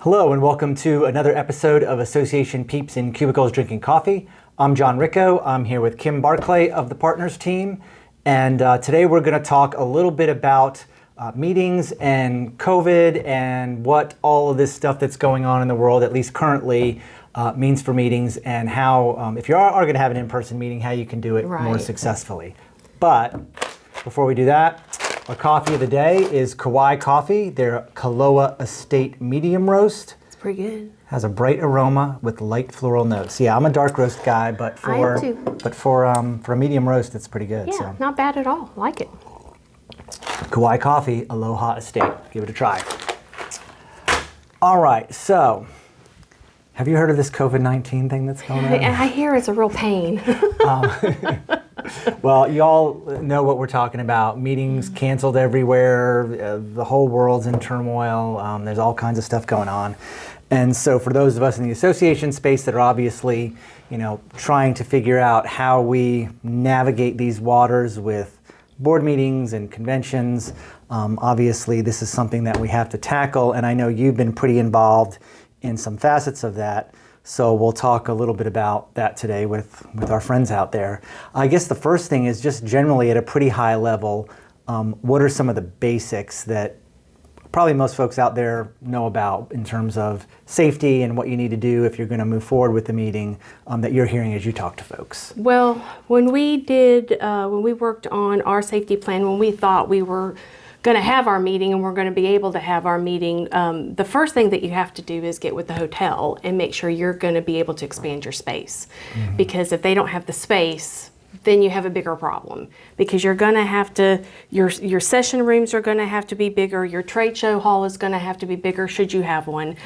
Hello and welcome to another episode of Association Peeps in Cubicles Drinking Coffee. I'm John Ricco. I'm here with Kim Barclay of the Partners team. And today we're going to talk a little bit about meetings and COVID and what all of this stuff that's going on in the world, at least currently, means for meetings and how, if you are going to have an in-person meeting, how you can do it more successfully. But before we do that, our coffee of the day is Kauai Coffee, their Kaloa Estate Medium Roast. It's pretty good. Has a bright aroma with light floral notes. Yeah, I'm a dark roast guy, but for a medium roast, it's pretty good. Yeah, so. Not bad at all. Like it. Kauai Coffee, Aloha Estate. Give it a try. All right, so have you heard of this COVID-19 thing that's going on? I hear it's a real pain. Well, you all know what we're talking about. Meetings canceled everywhere. The whole world's in turmoil. There's all kinds of stuff going on. And so for those of us in the association space that are obviously, trying to figure out how we navigate these waters with board meetings and conventions, obviously this is something that we have to tackle. And I know you've been pretty involved in some facets of that. So we'll talk a little bit about that today with our friends out there. I guess the first thing is just generally at a pretty high level, what are some of the basics that probably most folks out there know about in terms of safety and what you need to do if you're going to move forward with the meeting that you're hearing as you talk to folks? Well, when we worked on our safety plan, when we thought we were going to have our meeting and we're going to be able to have our meeting, the first thing that you have to do is get with the hotel and make sure you're going to be able to expand your space. Mm-hmm. Because if they don't have the space, then you have a bigger problem, because you're going to have to, your session rooms are going to have to be bigger, your trade show hall is going to have to be bigger should you have one,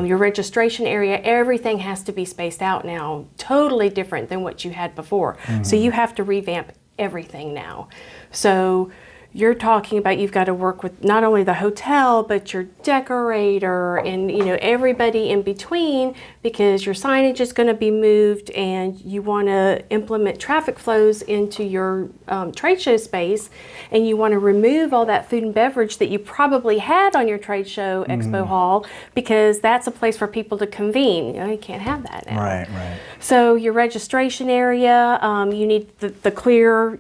your registration area, everything has to be spaced out now, totally different than what you had before. Mm-hmm. So you have to revamp everything now. So you're talking about you've got to work with not only the hotel, but your decorator and everybody in between, because your signage is going to be moved and you want to implement traffic flows into your trade show space, and you want to remove all that food and beverage that you probably had on your trade show expo hall, because that's a place for people to convene. You can't have that now. Right. So your registration area, you need the clear,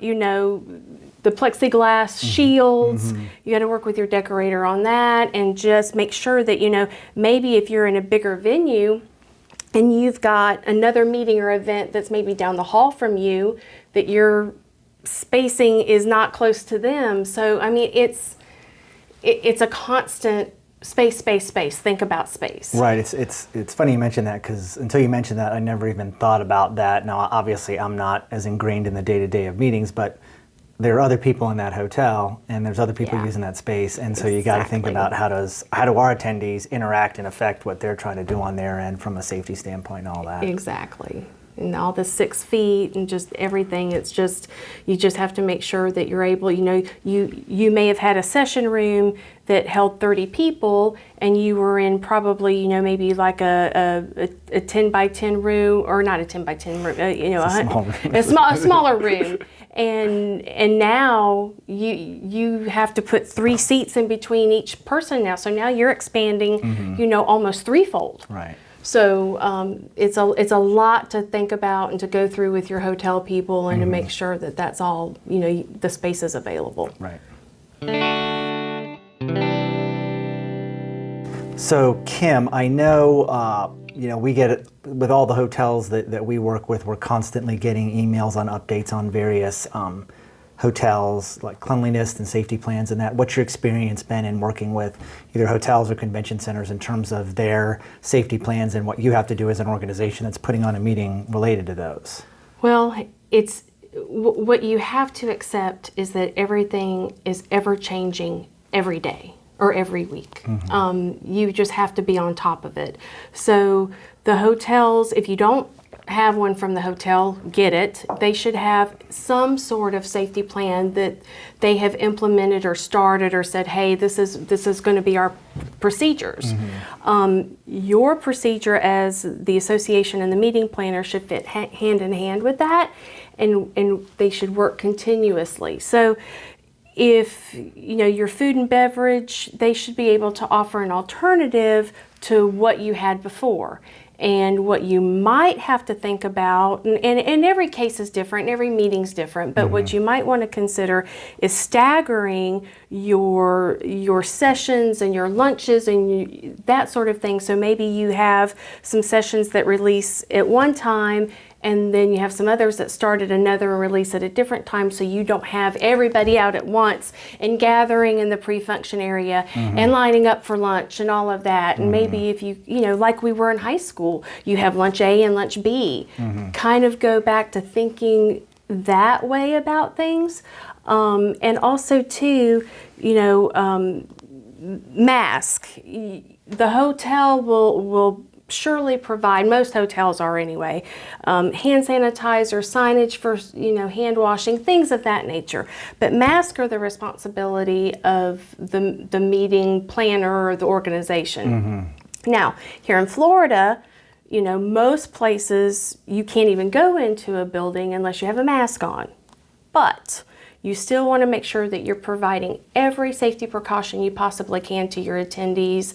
the plexiglass shields. You got to work with your decorator on that, and just make sure that, maybe if you're in a bigger venue and you've got another meeting or event that's maybe down the hall from you, that your spacing is not close to them. So, it's a constant space. Think about space. Right. It's funny you mention that, because until you mentioned that, I never even thought about that. Now, obviously, I'm not as ingrained in the day-to-day of meetings, but there are other people in that hotel, and there's other people using that space, and so you got to think about how do our attendees interact and affect what they're trying to do on their end from a safety standpoint and all that. Exactly. And all the 6 feet and just everything. It's just, you just have to make sure that you're able, you may have had a session room that held 30 people, and you were in probably, maybe like a 10 by 10 room, or not a 10 by 10 room, a smaller room. And now you have to put 3 seats in between each person now. So now you're expanding, almost threefold. Right. So it's a lot to think about and to go through with your hotel people, and to make sure that that's all, the space is available. Right. So Kim, I know, we get it with all the hotels that we work with. We're constantly getting emails on updates on various hotels, like cleanliness and safety plans and that. What's your experience been in working with either hotels or convention centers in terms of their safety plans and what you have to do as an organization that's putting on a meeting related to those? Well, it's what you have to accept is that everything is ever changing every day or every week. You just have to be on top of it. So the hotels, if you don't have one from the hotel, get it. They should have some sort of safety plan that they have implemented or started or said, hey, this is going to be our procedures. Your procedure as the association and the meeting planner should fit hand in hand with that, and they should work continuously. So if your food and beverage, they should be able to offer an alternative to what you had before. And what you might have to think about, and every case is different, every meeting's different, but what you might want to consider is staggering your sessions and your lunches and that sort of thing. So maybe you have some sessions that release at one time, and then you have some others that start at another and release at a different time, so you don't have everybody out at once and gathering in the pre-function area and lining up for lunch and all of that. And maybe if you know, like we were in high school, you have lunch A and lunch B. Kind of go back to thinking that way about things. And also too, you know, mask. The hotel will surely provide, most hotels are anyway, hand sanitizer, signage for, you know, hand washing, things of that nature. But masks are the responsibility of the meeting planner or the organization. Now, here in Florida, you know, most places you can't even go into a building unless you have a mask on. But you still want to make sure that you're providing every safety precaution you possibly can to your attendees.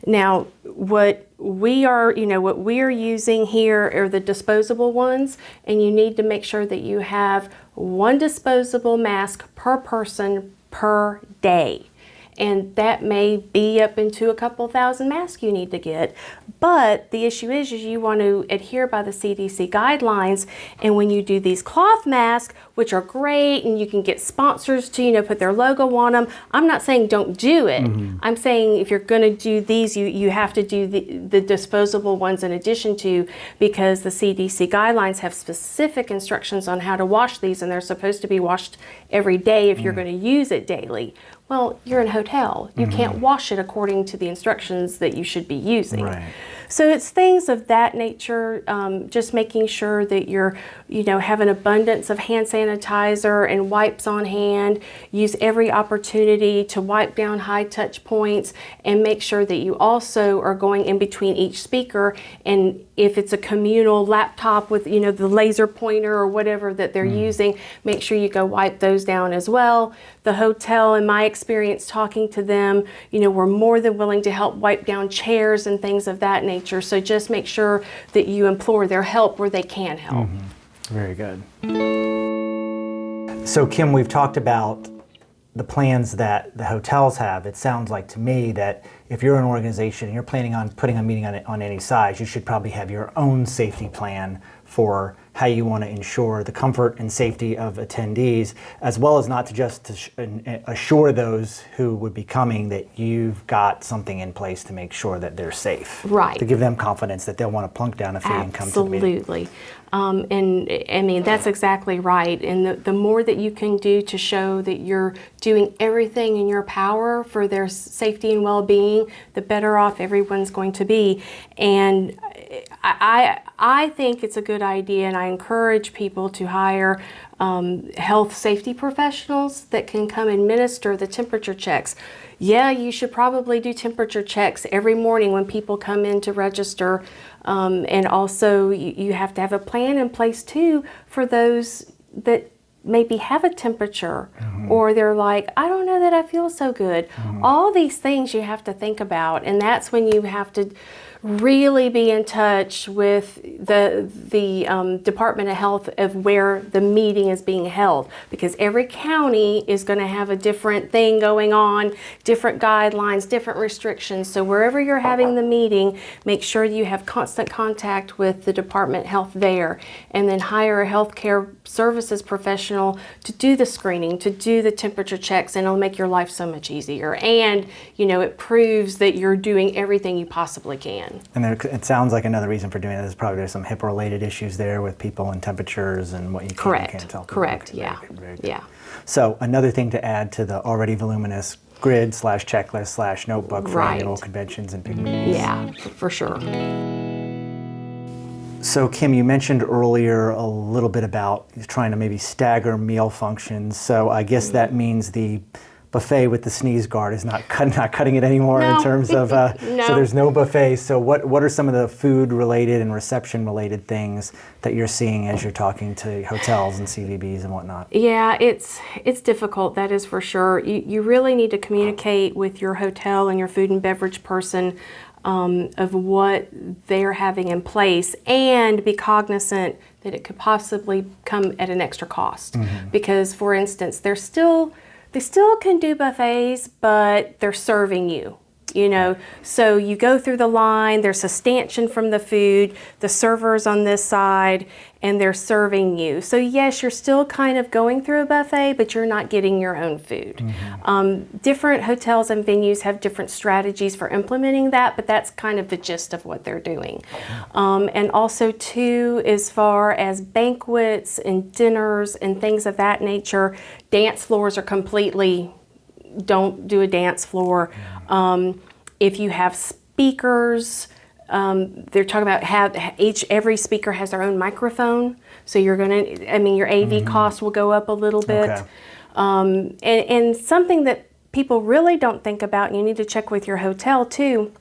Now, what we are using here are the disposable ones, and you need to make sure that you have one disposable mask per person per day. And that may be up into a couple thousand masks you need to get. But the issue is you want to adhere by the CDC guidelines. And when you do these cloth masks, which are great, and you can get sponsors to, you know, put their logo on them. I'm not saying don't do it. I'm saying if you're going to do these, you have to do the disposable ones in addition to, because the CDC guidelines have specific instructions on how to wash these, and they're supposed to be washed every day if you're going to use it daily. Well, you're in a hotel. You can't wash it according to the instructions that you should be using. Right. So it's things of that nature, just making sure that you're, you know, have an abundance of hand sanitizer and wipes on hand. Use every opportunity to wipe down high touch points, and make sure that you also are going in between each speaker. And if it's a communal laptop with, you know, the laser pointer or whatever that they're using, make sure you go wipe those down as well. The hotel, in my experience talking to them, you know, were more than willing to help wipe down chairs and things of that nature. So just make sure that you implore their help where they can help. Very good. So Kim, we've talked about the plans that the hotels have. It sounds like to me that if you're an organization and you're planning on putting a meeting on any size, you should probably have your own safety plan for how you want to ensure the comfort and safety of attendees, as well as not to just assure those who would be coming that you've got something in place to make sure that they're safe. Right. To give them confidence that they'll want to plunk down a fee and come to the meeting. Absolutely. And I mean, that's exactly right. And the more that you can do to show that you're doing everything in your power for their safety and well-being, the better off everyone's going to be. And I think it's a good idea, and I encourage people to hire health safety professionals that can come administer the temperature checks. Yeah, you should probably do temperature checks every morning when people come in to register. And also you have to have a plan in place too for those that maybe have a temperature or they're like, I don't know that I feel so good. All these things you have to think about, and that's when you have to really be in touch with the Department of Health of where the meeting is being held, because every county is going to have a different thing going on, different guidelines, different restrictions. So wherever you're having the meeting, make sure you have constant contact with the Department of Health there, and then hire a healthcare services professional to do the screening, to do the temperature checks, and it'll make your life so much easier. And, you know, it proves that you're doing everything you possibly can. And it sounds like another reason for doing it is probably there's some HIPAA-related issues there with people and temperatures and what you can and can't tell people. Correct. Okay, Yeah. very good. Yeah. So another thing to add to the already voluminous grid/checklist/notebook for Right. annual conventions and big meetings. Yeah, for sure. So Kim, you mentioned earlier a little bit about trying to maybe stagger meal functions. So I guess that means the buffet with the sneeze guard is not cutting it anymore No. in terms of, No. So there's no buffet. So what are some of the food related and reception related things that you're seeing as you're talking to hotels and CVBs and whatnot? Yeah, it's difficult, that is for sure. You really need to communicate with your hotel and your food and beverage person of what they're having in place, and be cognizant that it could possibly come at an extra cost. Because, for instance, they still can do buffets, but they're serving you. So you go through the line, there's a stanchion from the food, the server's on this side, and they're serving you. So yes, you're still kind of going through a buffet, but you're not getting your own food. Different hotels and venues have different strategies for implementing that, but that's kind of the gist of what they're doing. And also too, as far as banquets and dinners and things of that nature, dance floors are completely, don't do a dance floor. If you have speakers, they're talking about every speaker has their own microphone. So your AV cost will go up a little bit. Okay. And something that people really don't think about, and you need to check with your hotel too,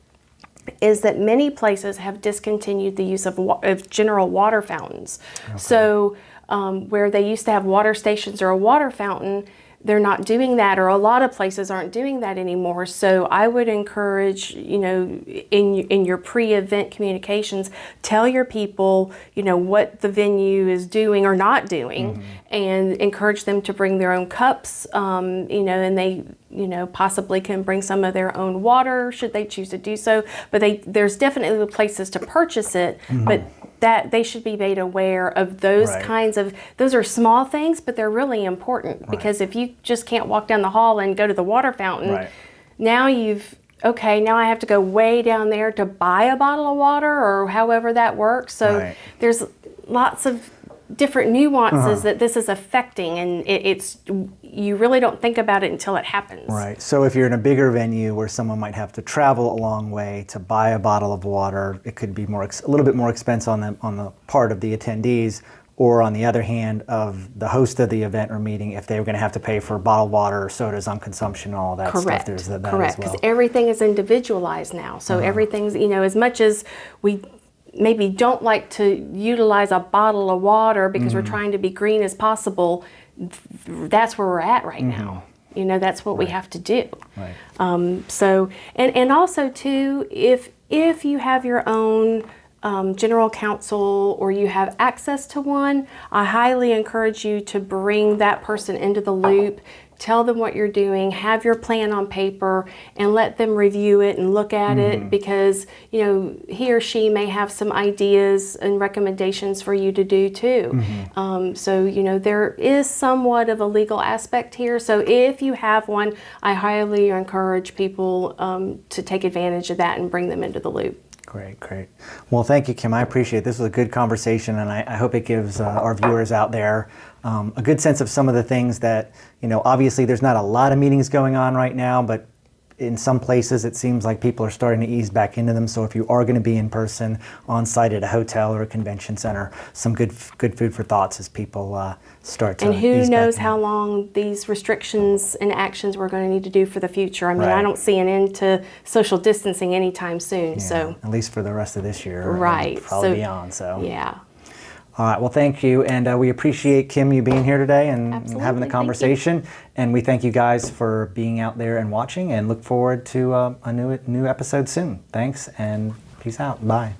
is that many places have discontinued the use of general water fountains. Okay. So where they used to have water stations or a water fountain, they're not doing that, or a lot of places aren't doing that anymore. So I would encourage, in your pre-event communications, tell your people, what the venue is doing or not doing, and encourage them to bring their own cups, and they, possibly can bring some of their own water should they choose to do so. But there's definitely places to purchase it, but that they should be made aware of those kinds of, those are small things, but they're really important, because if you just can't walk down the hall and go to the water fountain, now now I have to go way down there to buy a bottle of water, or however that works. So there's lots of different nuances that this is affecting, and it's you really don't think about it until it happens. Right. So if you're in a bigger venue where someone might have to travel a long way to buy a bottle of water, it could be a little bit more expense on the part of the attendees, or on the other hand of the host of the event or meeting, if they were going to have to pay for bottled water or sodas on consumption and all that stuff. There's that Correct. as well. Because everything is individualized now. So everything's, as much as we maybe don't like to utilize a bottle of water because we're trying to be green as possible, that's where we're at right now. That's what we have to do. So, and also too, if you have your own general counsel, or you have access to one, I highly encourage you to bring that person into the loop. Tell them what you're doing, have your plan on paper, and let them review it and look at it, because he or she may have some ideas and recommendations for you to do too. So there is somewhat of a legal aspect here. So if you have one, I highly encourage people to take advantage of that and bring them into the loop. Great. Well, thank you, Kim. I appreciate it. This was a good conversation, and I hope it gives our viewers out there a good sense of some of the things that, obviously there's not a lot of meetings going on right now, but in some places it seems like people are starting to ease back into them. So if you are going to be in person, on site at a hotel or a convention center, some good food for thoughts as people start to. And who ease knows back how long these restrictions and actions we're going to need to do for the future. I mean, I don't see an end to social distancing anytime soon. So at least for the rest of this year, right? And probably beyond. So yeah. All right, well, thank you, and we appreciate, Kim, you being here today and having the conversation, and we thank you guys for being out there and watching, and look forward to a new episode soon. Thanks, and peace out. Bye.